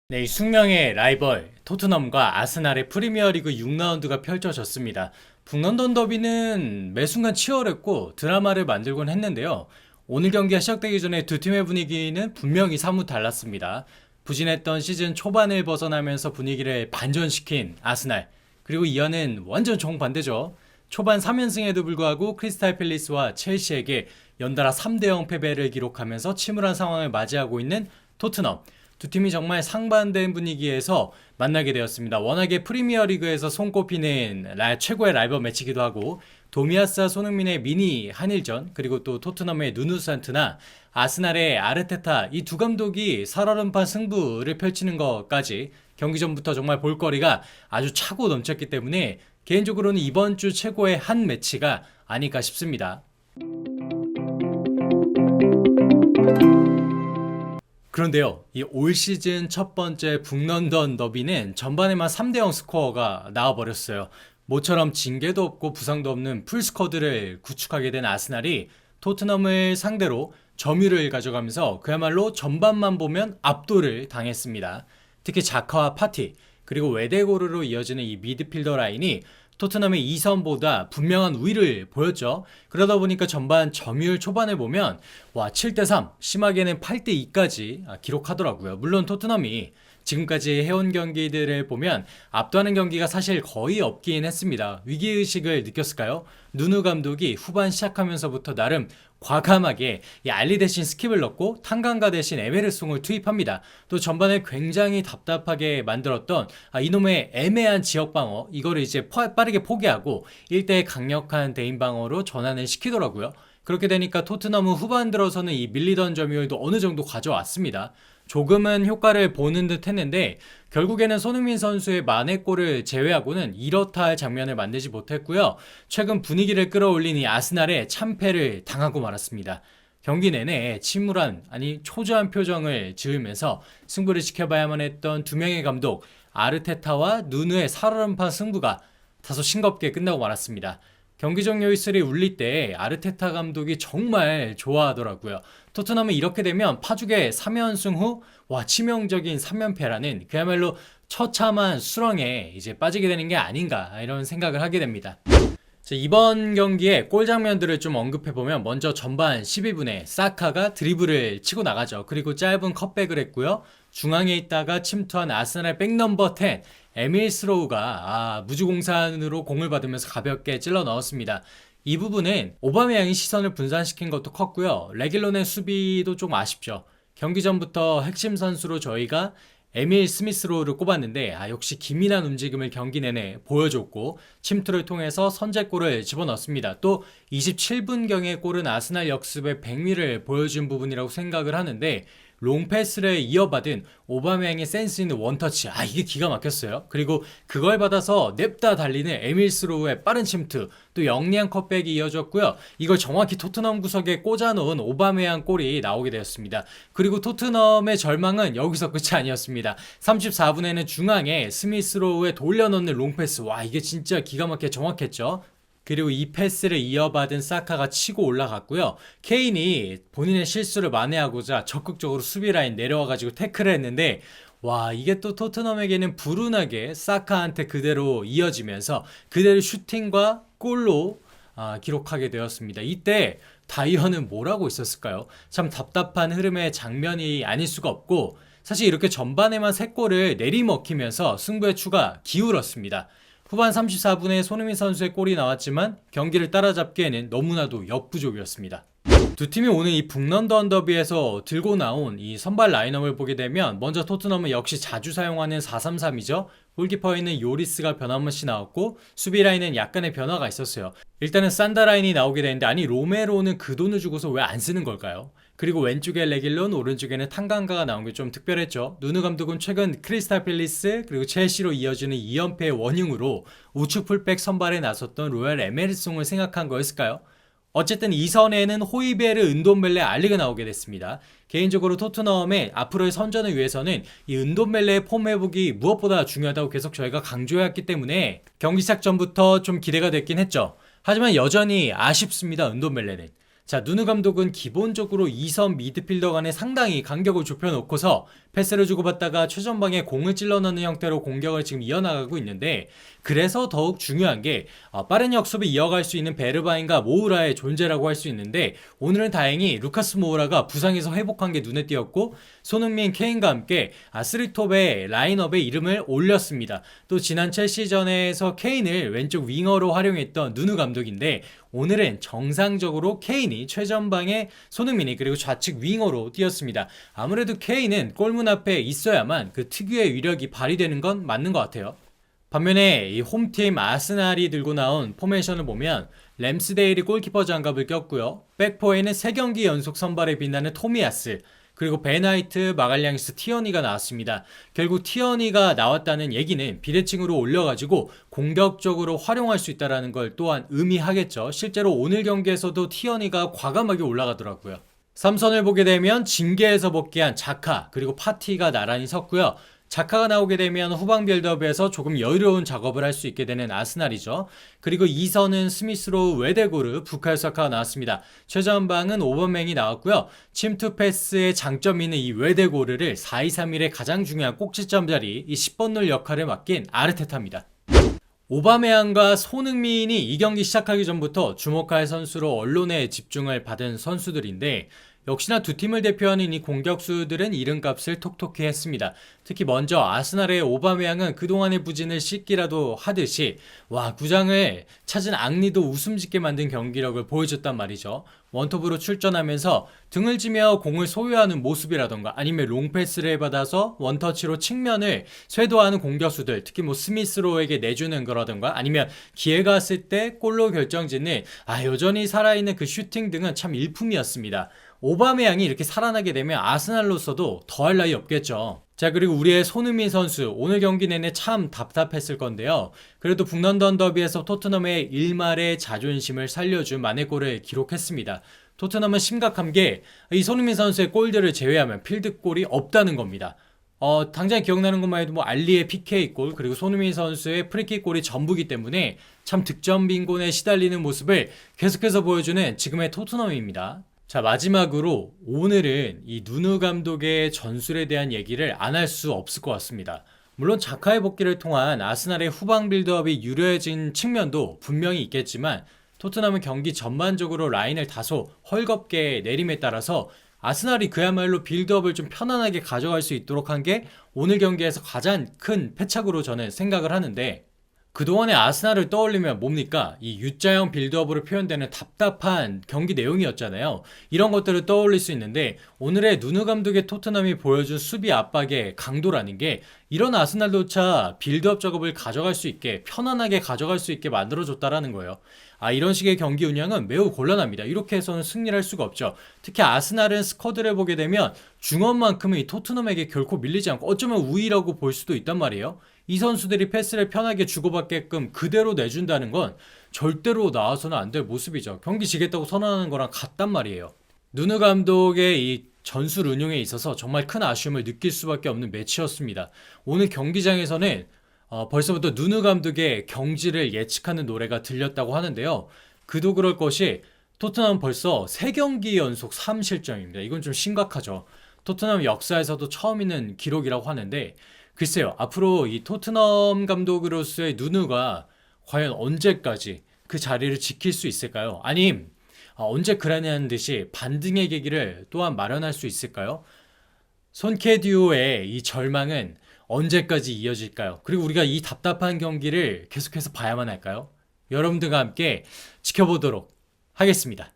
네, 이 숙명의 라이벌 토트넘과 아스날의 프리미어리그 6라운드가 펼쳐졌습니다. 북런던 더비는 매 순간 치열했고 드라마를 만들곤 했는데요. 오늘 경기가 시작되기 전에 두 팀의 분위기는 분명히 사뭇 달랐습니다. 부진했던 시즌 초반을 벗어나면서 분위기를 반전시킨 아스날. 그리고 이어는 완전 정반대죠. 초반 3연승에도 불구하고 크리스탈 팰리스와 첼시에게 연달아 3대0 패배를 기록하면서 침울한 상황을 맞이하고 있는 토트넘. 두 팀이 정말 상반된 분위기에서 만나게 되었습니다. 워낙에 프리미어리그에서 손꼽히는 최고의 라이벌 매치기도 하고 도미아스와 손흥민의 미니 한일전, 그리고 또 토트넘의 누누 산트나 아스날의 아르테타, 이 두 감독이 살얼음판 승부를 펼치는 것까지 경기 전부터 정말 볼거리가 아주 차고 넘쳤기 때문에 개인적으로는 이번 주 최고의 한 매치가 아닐까 싶습니다. 그런데요, 이 올 시즌 첫 번째 북런던 더비는 전반에만 3대0 스코어가 나와버렸어요. 모처럼 징계도 없고 부상도 없는 풀스쿼드를 구축하게 된 아스날이 토트넘을 상대로 점유를 가져가면서 그야말로 전반만 보면 압도를 당했습니다. 특히 자카와 파티, 그리고 웨데고르로 이어지는 이 미드필더 라인이 토트넘의 2선보다 분명한 우위를 보였죠. 그러다 보니까 전반 점유율 초반에 보면 7대3, 심하게는 8대2까지 기록하더라고요. 물론 토트넘이 지금까지 해온 경기들을 보면 압도하는 경기가 사실 거의 없긴 했습니다. 위기의식을 느꼈을까요? 누누 감독이 후반 시작하면서부터 나름 과감하게 이 알리 대신 스킵을 넣고 탄강가 대신 에메르송을 투입합니다. 또 전반에 굉장히 답답하게 만들었던 이놈의 애매한 지역 방어, 이거를 이제 빠르게 포기하고 1대1 강력한 대인 방어로 전환을 시키더라고요. 그렇게 되니까 토트넘은 후반 들어서는 이 밀리던 점유율도 어느 정도 가져왔습니다. 조금은 효과를 보는 듯 했는데 결국에는 손흥민 선수의 만회골을 제외하고는 이렇다 할 장면을 만들지 못했고요. 최근 분위기를 끌어올린 이 아스날의 참패를 당하고 말았습니다. 경기 내내 침울한, 초조한 표정을 지으면서 승부를 지켜봐야만 했던 두 명의 감독 아르테타와 누누의 살얼음판 승부가 다소 싱겁게 끝나고 말았습니다. 경기 종료 휘슬이 울릴 때 아르테타 감독이 정말 좋아하더라고요. 토트넘은 이렇게 되면 파죽의 3연승 후 치명적인 3연패라는 그야말로 처참한 수렁에 이제 빠지게 되는 게 아닌가, 이런 생각을 하게 됩니다. 이번 경기의 골 장면들을 좀 언급해보면 먼저 전반 12분에 사카가 드리블을 치고 나가죠. 그리고 짧은 컷백을 했고요. 중앙에 있다가 침투한 아스날의 백넘버 10 에밀 스로우가 무주공산으로 공을 받으면서 가볍게 찔러 넣었습니다. 이 부분은 오바메양이 시선을 분산시킨 것도 컸고요. 레길론의 수비도 좀 아쉽죠. 경기 전부터 핵심 선수로 저희가 에밀 스미스로우를 꼽았는데 역시 기민한 움직임을 경기 내내 보여줬고 침투를 통해서 선제골을 집어넣습니다. 또 27분경의 골은 아스날 역습의 백미를 보여준 부분이라고 생각을 하는데 롱패스를 이어받은 오바메양의 센스 있는 원터치, 이게 기가 막혔어요. 그리고 그걸 받아서 냅다 달리는 에밀 스로우의 빠른 침투, 또 영리한 컷백이 이어졌고요. 이걸 정확히 토트넘 구석에 꽂아놓은 오바메양 골이 나오게 되었습니다. 그리고 토트넘의 절망은 여기서 끝이 아니었습니다. 34분에는 중앙에 스미스로우에 돌려놓는 롱패스, 이게 진짜 기가 막히게 정확했죠. 그리고 이 패스를 이어받은 사카가 치고 올라갔고요. 케인이 본인의 실수를 만회하고자 적극적으로 수비 라인 내려와가지고 태클을 했는데 이게 또 토트넘에게는 불운하게 사카한테 그대로 이어지면서 그대로 슈팅과 골로 기록하게 되었습니다. 이때 다이어는 뭐라고 있었을까요? 참 답답한 흐름의 장면이 아닐 수가 없고, 사실 이렇게 전반에만 3골을 내리먹히면서 승부의 추가 기울었습니다. 후반 34분에 손흥민 선수의 골이 나왔지만 경기를 따라잡기에는 너무나도 역부족이었습니다. 두 팀이 오늘 이 북런던 더비에서 들고 나온 이 선발 라인업을 보게 되면 먼저 토트넘은 역시 자주 사용하는 4-3-3이죠. 골키퍼에는 요리스가 변함없이 나왔고 수비 라인은 약간의 변화가 있었어요. 일단은 산다 라인이 나오게 되는데 로메로는 그 돈을 주고서 왜 안 쓰는 걸까요? 그리고 왼쪽에 레길론, 오른쪽에는 탄강가가 나온 게 좀 특별했죠. 누누 감독은 최근 크리스탈 팰리스 그리고 첼시로 이어지는 2연패의 원흉으로 우측 풀백 선발에 나섰던 로얄 에메르송을 생각한 거였을까요? 어쨌든 이 선에는 호이베르, 은돔벨레, 알리가 나오게 됐습니다. 개인적으로 토트넘의 앞으로의 선전을 위해서는 이 은돔벨레의 폼 회복이 무엇보다 중요하다고 계속 저희가 강조해왔기 때문에 경기 시작 전부터 좀 기대가 됐긴 했죠. 하지만 여전히 아쉽습니다. 은돔벨레는. 누누 감독은 기본적으로 2선 미드필더 간에 상당히 간격을 좁혀놓고서 패스를 주고받다가 최전방에 공을 찔러 넣는 형태로 공격을 지금 이어나가고 있는데, 그래서 더욱 중요한 게 빠른 역습을 이어갈 수 있는 베르바인과 모우라의 존재라고 할 수 있는데, 오늘은 다행히 루카스 모우라가 부상에서 회복한 게 눈에 띄었고 손흥민, 케인과 함께 쓰리톱의 라인업에 이름을 올렸습니다. 또 지난 첼시전에서 케인을 왼쪽 윙어로 활용했던 누누 감독인데, 오늘은 정상적으로 케인이 최전방에 손흥민이 그리고 좌측 윙어로 뛰었습니다. 아무래도 케인은 골문 앞에 있어야만 그 특유의 위력이 발휘되는 건 맞는 것 같아요. 반면에 이 홈팀 아스날이 들고 나온 포메이션을 보면 램스데일이 골키퍼 장갑을 꼈고요. 백포에는 3경기 연속 선발에 빛나는 토미야스, 그리고 베나이트, 마갈량스, 티어니가 나왔습니다. 결국 티어니가 나왔다는 얘기는 비대칭으로 올려가지고 공격적으로 활용할 수 있다는 걸 또한 의미하겠죠. 실제로 오늘 경기에서도 티어니가 과감하게 올라가더라고요. 삼선을 보게 되면 징계에서 복귀한 자카 그리고 파티가 나란히 섰고요. 자카가 나오게 되면 후방 빌드업에서 조금 여유로운 작업을 할 수 있게 되는 아스날이죠. 그리고 2선은 스미스로우, 웨데고르, 부카요 사카가 나왔습니다. 최전방은 오버맹이 나왔고요. 침투 패스의 장점이 있는 이 웨데고르를 4-2-3-1의 가장 중요한 꼭지점 자리, 이 10번 놀 역할을 맡긴 아르테타입니다. 오바메양과 손흥민이 이 경기 시작하기 전부터 주목할 선수로 언론의 집중을 받은 선수들인데, 역시나 두 팀을 대표하는 이 공격수들은 이름값을 톡톡히 했습니다. 특히 먼저 아스날의 오바메양은 그동안의 부진을 씻기라도 하듯이 구장을 찾은 앙리도 웃음짓게 만든 경기력을 보여줬단 말이죠. 원톱으로 출전하면서 등을 지며 공을 소유하는 모습이라던가 아니면 롱패스를 받아서 원터치로 측면을 쇄도하는 공격수들, 특히 스미스로에게 내주는 거라던가 아니면 기회가 왔을 때 골로 결정짓는 여전히 살아있는 그 슈팅 등은 참 일품이었습니다. 오바메양이 이렇게 살아나게 되면 아스날로서도 더할 나위 없겠죠. 자, 그리고 우리의 손흥민 선수 오늘 경기 내내 참 답답했을 건데요. 그래도 북런던 더비에서 토트넘의 일말의 자존심을 살려준 만회골을 기록했습니다. 토트넘은 심각한 게 이 손흥민 선수의 골들을 제외하면 필드골이 없다는 겁니다. 당장 기억나는 것만 해도 알리의 PK골 그리고 손흥민 선수의 프리킥골이 전부기 때문에 참 득점 빈곤에 시달리는 모습을 계속해서 보여주는 지금의 토트넘입니다. 자, 마지막으로 오늘은 이 누누 감독의 전술에 대한 얘기를 안 할 수 없을 것 같습니다. 물론 자카의 복귀를 통한 아스날의 후방 빌드업이 유려해진 측면도 분명히 있겠지만, 토트넘은 경기 전반적으로 라인을 다소 헐겁게 내림에 따라서 아스날이 그야말로 빌드업을 좀 편안하게 가져갈 수 있도록 한 게 오늘 경기에서 가장 큰 패착으로 저는 생각을 하는데, 그동안의 아스날을 떠올리면 뭡니까? 이 U자형 빌드업으로 표현되는 답답한 경기 내용이었잖아요. 이런 것들을 떠올릴 수 있는데, 오늘의 누누 감독의 토트넘이 보여준 수비 압박의 강도라는 게 이런 아스날조차 빌드업 작업을 가져갈 수 있게, 편안하게 가져갈 수 있게 만들어줬다라는 거예요. 이런 식의 경기 운영은 매우 곤란합니다. 이렇게 해서는 승리를 할 수가 없죠. 특히 아스날은 스쿼드를 보게 되면 중원만큼은 이 토트넘에게 결코 밀리지 않고 어쩌면 우위라고 볼 수도 있단 말이에요. 이 선수들이 패스를 편하게 주고받게끔 그대로 내준다는 건 절대로 나와서는 안 될 모습이죠. 경기 지겠다고 선언하는 거랑 같단 말이에요. 누누 감독의 이 전술 운용에 있어서 정말 큰 아쉬움을 느낄 수밖에 없는 매치였습니다. 오늘 경기장에서는 벌써부터 누누 감독의 경지를 예측하는 노래가 들렸다고 하는데요. 그도 그럴 것이 토트넘 벌써 3경기 연속 3실점입니다. 이건 좀 심각하죠. 토트넘 역사에서도 처음 있는 기록이라고 하는데, 글쎄요, 앞으로 이 토트넘 감독으로서의 누누가 과연 언제까지 그 자리를 지킬 수 있을까요? 아님 언제 그러냐는 듯이 반등의 계기를 또한 마련할 수 있을까요? 손케디오의 이 절망은 언제까지 이어질까요? 그리고 우리가 이 답답한 경기를 계속해서 봐야만 할까요? 여러분들과 함께 지켜보도록 하겠습니다.